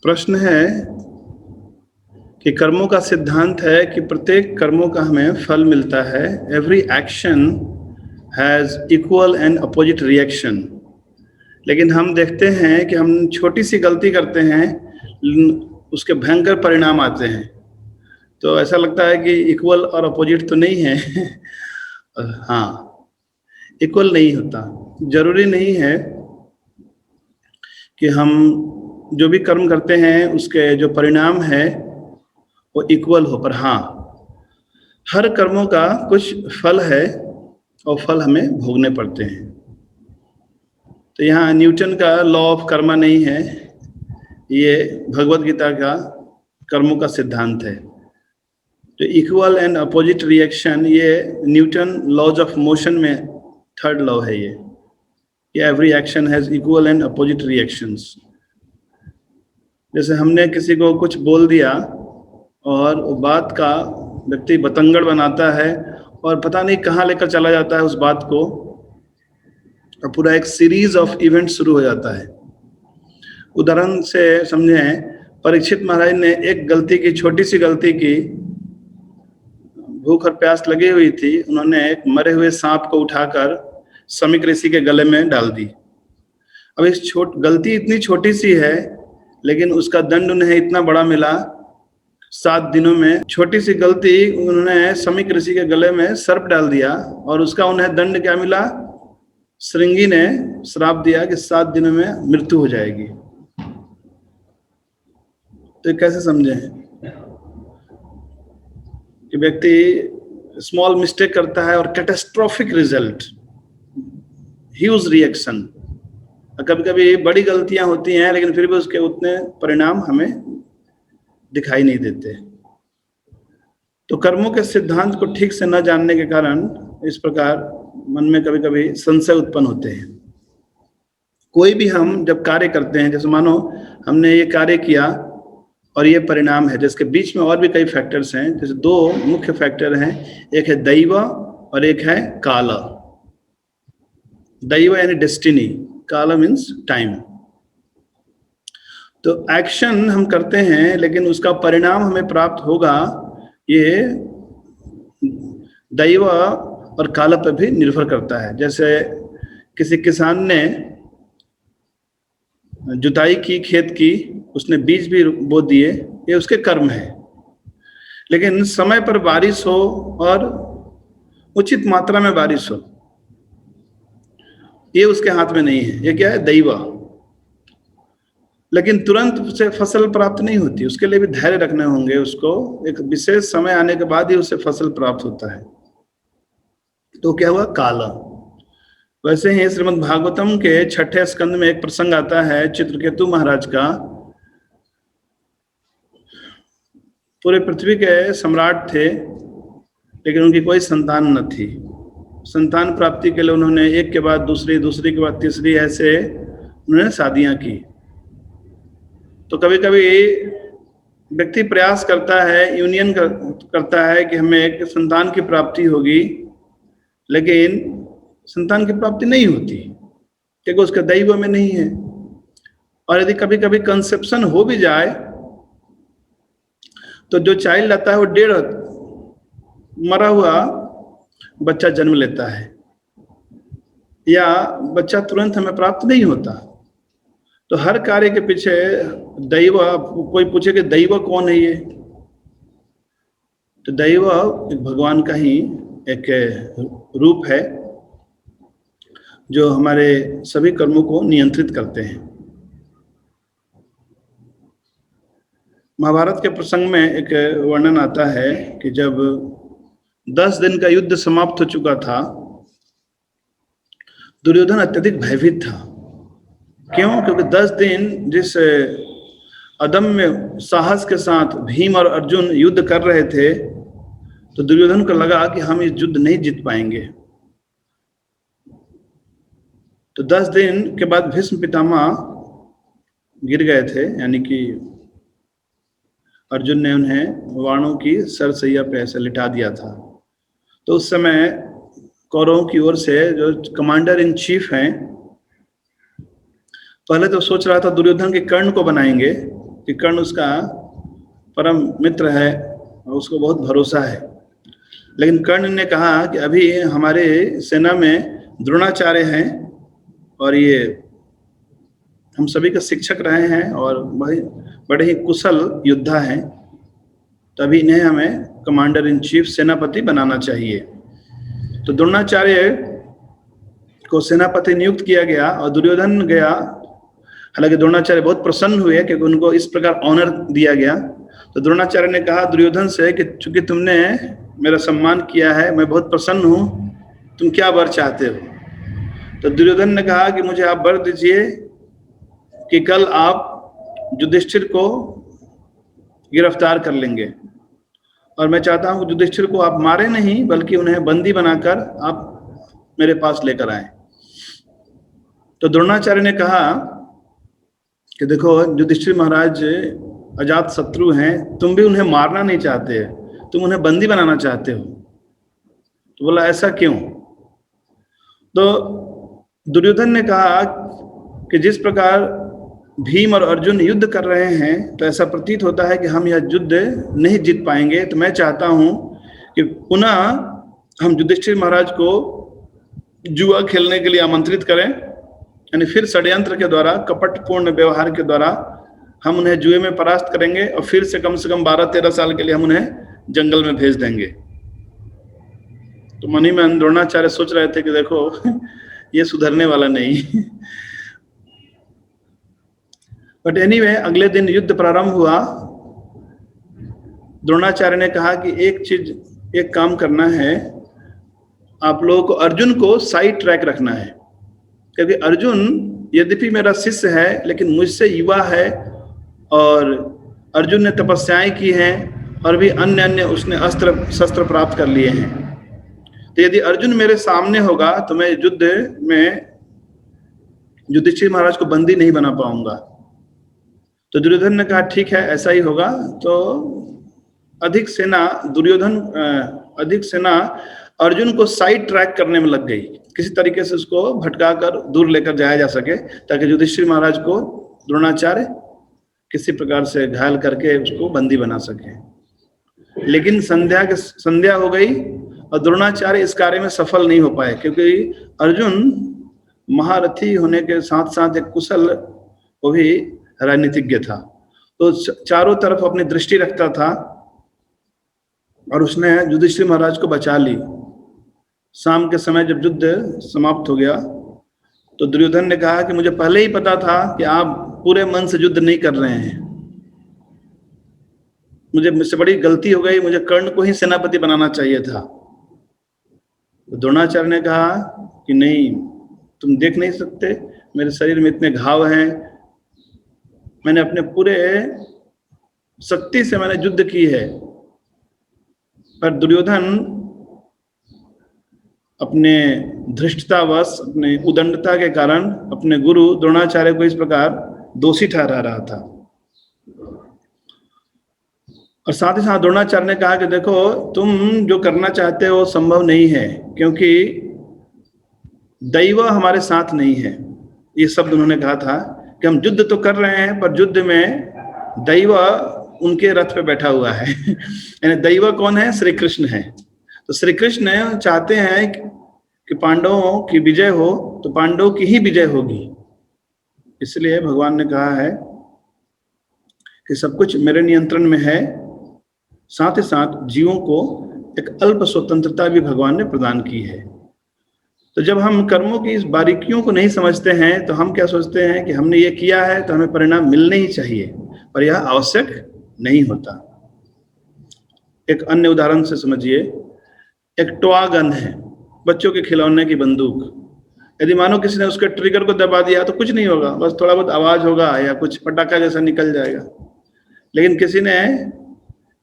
प्रश्न है कि कर्मों का सिद्धांत है कि प्रत्येक कर्मों का हमें फल मिलता है। Every action has equal and opposite reaction. लेकिन हम देखते हैं कि हम छोटी सी गलती करते हैं, उसके भयंकर परिणाम आते हैं। तो ऐसा लगता है कि इक्वल और अपोजिट तो नहीं है। हाँ, इक्वल नहीं होता। जरूरी नहीं है कि हम जो भी कर्म करते हैं उसके जो परिणाम है वो इक्वल हो, पर हाँ, हर कर्मों का कुछ फल है और फल हमें भोगने पड़ते हैं। तो यहाँ न्यूटन का लॉ ऑफ कर्मा नहीं है, ये भगवत गीता का कर्मों का सिद्धांत है। तो इक्वल एंड अपोजिट रिएक्शन ये न्यूटन लॉज ऑफ मोशन में थर्ड लॉ है। ये every action has equal and opposite reactions. जैसे हमने किसी को कुछ बोल दिया और बात का व्यक्ति बतंगड़ बनाता है और पता नहीं कहाँ लेकर चला जाता है उस बात को, और पूरा एक सीरीज ऑफ इवेंट शुरू हो जाता है। उदाहरण से समझें, परीक्षित महाराज ने एक गलती की, छोटी सी गलती की, भूख और प्यास लगी हुई थी, उन्होंने एक मरे हुए सांप को उठाकर समीक ऋषि के गले में डाल दी। अब इस गलती इतनी छोटी सी है, लेकिन उसका दंड उन्हें इतना बड़ा मिला। 7 दिनों में छोटी सी गलती, उन्होंने समीक ऋषि के गले में सर्प डाल दिया और उसका उन्हें दंड क्या मिला? श्रृंगी ने श्राप दिया कि 7 दिनों में मृत्यु हो जाएगी। तो कैसे समझे कि व्यक्ति स्मॉल मिस्टेक करता है और कैटास्ट्रोफिक रिजल्ट, ह्यूज रिएक्शन। कभी कभी बड़ी गलतियां होती हैं लेकिन फिर भी उसके उतने परिणाम हमें दिखाई नहीं देते। तो कर्मों के सिद्धांत को ठीक से न जानने के कारण इस प्रकार मन में कभी कभी संशय उत्पन्न होते हैं। कोई भी हम जब कार्य करते हैं, जैसे मानो हमने ये कार्य किया और ये परिणाम है, जिसके बीच में और भी कई फैक्टर्स हैं। जैसे 2 मुख्य फैक्टर हैं, एक है दैव और एक है काल। दैव यानी डेस्टिनी, काल मीन्स टाइम। तो एक्शन हम करते हैं लेकिन उसका परिणाम हमें प्राप्त होगा, ये दैव और काल पर भी निर्भर करता है। जैसे किसी किसान ने जुताई की खेत की, उसने बीज भी बो दिए, ये उसके कर्म है। लेकिन समय पर बारिश हो और उचित मात्रा में बारिश हो, ये उसके हाथ में नहीं है। ये क्या है? दैव। लेकिन तुरंत उसे फसल प्राप्त नहीं होती, उसके लिए भी धैर्य रखने होंगे। उसको एक विशेष समय आने के बाद ही उसे फसल प्राप्त होता है। तो क्या हुआ? काल। वैसे ही श्रीमद् भागवतम के 6ठे स्कंद में एक प्रसंग आता है चित्रकेतु महाराज का। पूरे पृथ्वी के सम्राट थे लेकिन उनकी कोई संतान न थी। संतान प्राप्ति के लिए उन्होंने एक के बाद दूसरी, दूसरी के बाद तीसरी, ऐसे उन्होंने शादियां की। तो कभी कभी व्यक्ति प्रयास करता है, यूनियन करता है कि हमें एक संतान की प्राप्ति होगी, लेकिन संतान की प्राप्ति नहीं होती क्योंकि उसका दैव में नहीं है। और यदि कभी कभी कंसेप्शन हो भी जाए तो जो चाइल्ड आता है वो 1.5 मरा हुआ बच्चा जन्म लेता है, या बच्चा तुरंत हमें प्राप्त नहीं होता। तो हर कार्य के पीछे दैव, कोई पूछे कि दैव कौन है ये, तो दैव एक भगवान का ही एक रूप है जो हमारे सभी कर्मों को नियंत्रित करते हैं। महाभारत के प्रसंग में एक वर्णन आता है कि जब 10 दिन का युद्ध समाप्त हो चुका था, दुर्योधन अत्यधिक भयभीत था। क्यों? क्योंकि 10 दिन जिस अदम्य साहस के साथ भीम और अर्जुन युद्ध कर रहे थे, तो दुर्योधन को लगा कि हम इस युद्ध नहीं जीत पाएंगे। तो 10 दिन के बाद भीष्म पितामह गिर गए थे, यानी कि अर्जुन ने उन्हें वाणों की सरसैया पे ऐसे लिटा दिया था। तो उस समय कौरवों की ओर से जो कमांडर इन चीफ हैं, पहले तो सोच रहा था दुर्योधन के कर्ण को बनाएंगे, कि कर्ण उसका परम मित्र है और उसको बहुत भरोसा है। लेकिन कर्ण ने कहा कि अभी हमारे सेना में द्रोणाचार्य हैं और ये हम सभी का शिक्षक रहे हैं और बड़े ही कुशल योद्धा हैं, तभी इन्हें हमें कमांडर इन चीफ सेनापति बनाना चाहिए। तो द्रोणाचार्य को सेनापति नियुक्त किया गया और दुर्योधन गया। हालांकि द्रोणाचार्य बहुत प्रसन्न हुए क्योंकि उनको इस प्रकार ऑनर दिया गया। तो द्रोणाचार्य ने कहा दुर्योधन से कि चूंकि तुमने मेरा सम्मान किया है, मैं बहुत प्रसन्न हूँ, तुम क्या वर चाहते हो? तो दुर्योधन ने कहा कि मुझे आप वर दीजिए कि कल आप युधिष्ठिर को गिरफ्तार कर लेंगे और मैं चाहता हूं कि युधिष्ठिर को आप मारे नहीं बल्कि उन्हें बंदी बनाकर आप मेरे पास लेकर आए। तो द्रोणाचार्य ने कहा कि देखो युधिष्ठिर महाराज अजात शत्रु हैं, तुम भी उन्हें मारना नहीं चाहते, तुम उन्हें बंदी बनाना चाहते हो। तो बोला ऐसा क्यों? तो दुर्योधन ने कहा कि जिस प्रकार भीम और अर्जुन युद्ध कर रहे हैं तो ऐसा प्रतीत होता है कि हम यह युद्ध नहीं जीत पाएंगे, तो मैं चाहता हूं कि पुनः हम युधिष्ठिर महाराज को जुआ खेलने के लिए आमंत्रित करें, यानी फिर षड्यंत्र के द्वारा, कपटपूर्ण व्यवहार के द्वारा हम उन्हें जुए में परास्त करेंगे और फिर से कम 12-13 साल के लिए हम उन्हें जंगल में भेज देंगे। तो मन ही में द्रोणाचार्य सोच रहे थे कि देखो ये सुधरने वाला नहीं। बट एनीवे अगले दिन युद्ध प्रारंभ हुआ। द्रोणाचार्य ने कहा कि एक काम करना है, आप लोगों को अर्जुन को साइड ट्रैक रखना है, क्योंकि अर्जुन यद्यपि मेरा शिष्य है लेकिन मुझसे युवा है और अर्जुन ने तपस्याएं की हैं और भी अन्य उसने अस्त्र शस्त्र प्राप्त कर लिए हैं। तो यदि अर्जुन मेरे सामने होगा तो मैं युद्ध में युधिष्ठिर महाराज को बंदी नहीं बना पाऊंगा। तो दुर्योधन ने कहा ठीक है ऐसा ही होगा। तो अधिक सेना अर्जुन को साइड ट्रैक करने में लग गई, किसी तरीके से उसको भटकाकर दूर लेकर जाया जा सके ताकि युधिष्ठिर महाराज को द्रोणाचार्य किसी प्रकार से घायल करके उसको बंदी बना सके। लेकिन संध्या हो गई और द्रोणाचार्य इस कार्य में सफल नहीं हो पाए, क्योंकि अर्जुन महारथी होने के साथ साथ एक कुशल वो भी राजनीतिज्ञ था, तो चारों तरफ अपनी दृष्टि रखता था और उसने युधिष्ठिर महाराज को बचा ली। शाम के समय जब युद्ध समाप्त हो गया तो दुर्योधन ने कहा कि मुझे पहले ही पता था कि आप पूरे मन से युद्ध नहीं कर रहे हैं, मुझसे बड़ी गलती हो गई, मुझे कर्ण को ही सेनापति बनाना चाहिए था। तो द्रोणाचार्य ने कहा कि नहीं, तुम देख नहीं सकते, मेरे शरीर में इतने घाव हैं, मैंने अपने पूरे शक्ति से मैंने युद्ध की है। पर दुर्योधन अपने धृष्टतावश, अपने उदंडता के कारण अपने गुरु द्रोणाचार्य को इस प्रकार दोषी ठहरा रहा था। और साथ ही साथ द्रोणाचार्य ने कहा कि देखो तुम जो करना चाहते हो संभव नहीं है, क्योंकि दैव हमारे साथ नहीं है। ये शब्द उन्होंने कहा था कि हम युद्ध तो कर रहे हैं पर युद्ध में दैव उनके रथ पे बैठा हुआ है। यानी दैव कौन है? श्री कृष्ण है। तो श्री कृष्ण चाहते हैं कि पांडवों की विजय हो, तो पांडवों की ही विजय होगी। इसलिए भगवान ने कहा है कि सब कुछ मेरे नियंत्रण में है। साथ ही साथ जीवों को एक अल्प स्वतंत्रता भी भगवान ने प्रदान की है। तो जब हम कर्मों की इस बारीकियों को नहीं समझते हैं तो हम क्या सोचते हैं कि हमने ये किया है तो हमें परिणाम मिलने ही चाहिए, पर यह आवश्यक नहीं होता। एक अन्य उदाहरण से समझिए, एक टॉय गन है, बच्चों के खिलौने की बंदूक। यदि मानो किसी ने उसके ट्रिगर को दबा दिया तो कुछ नहीं होगा, बस थोड़ा बहुत आवाज होगा या कुछ पटाखा जैसा निकल जाएगा। लेकिन किसी ने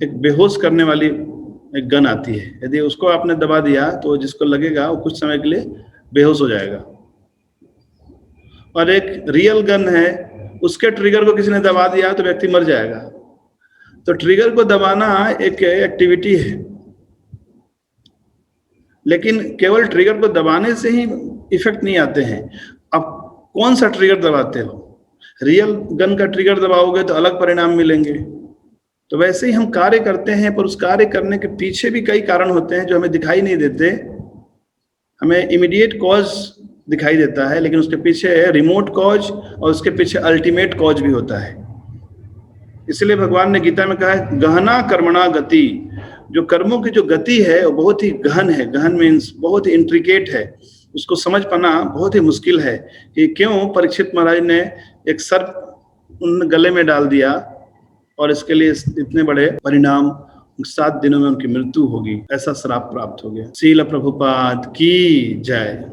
एक बेहोश करने वाली एक गन आती है, यदि उसको आपने दबा दिया तो जिसको लगेगा वो कुछ समय के लिए बेहोश हो जाएगा। और एक रियल गन है, उसके ट्रिगर को किसी ने दबा दिया तो व्यक्ति मर जाएगा। तो ट्रिगर को दबाना एक एक्टिविटी है, लेकिन केवल ट्रिगर को दबाने से ही इफेक्ट नहीं आते हैं। अब कौन सा ट्रिगर दबाते हो? रियल गन का ट्रिगर दबाओगे तो अलग परिणाम मिलेंगे। तो वैसे ही हम कार्य करते हैं, पर उस कार्य करने के पीछे भी कई कारण होते हैं जो हमें दिखाई नहीं देते। हमें इमीडिएट कॉज दिखाई देता है, लेकिन उसके पीछे रिमोट कॉज और उसके पीछे अल्टीमेट कॉज भी होता है। इसलिए भगवान ने गीता में कहा है, गहना कर्मणा गति। जो कर्मों की जो गति है वो बहुत ही गहन है। गहन मीन्स बहुत ही इंट्रिकेट है, उसको समझ पाना बहुत ही मुश्किल है कि क्यों परीक्षित महाराज ने एक सर्प उन गले में डाल दिया और इसके लिए इतने बड़े परिणाम, 7 दिनों में उनकी मृत्यु होगी, ऐसा श्राप प्राप्त हो गया। श्रील प्रभुपाद की जय।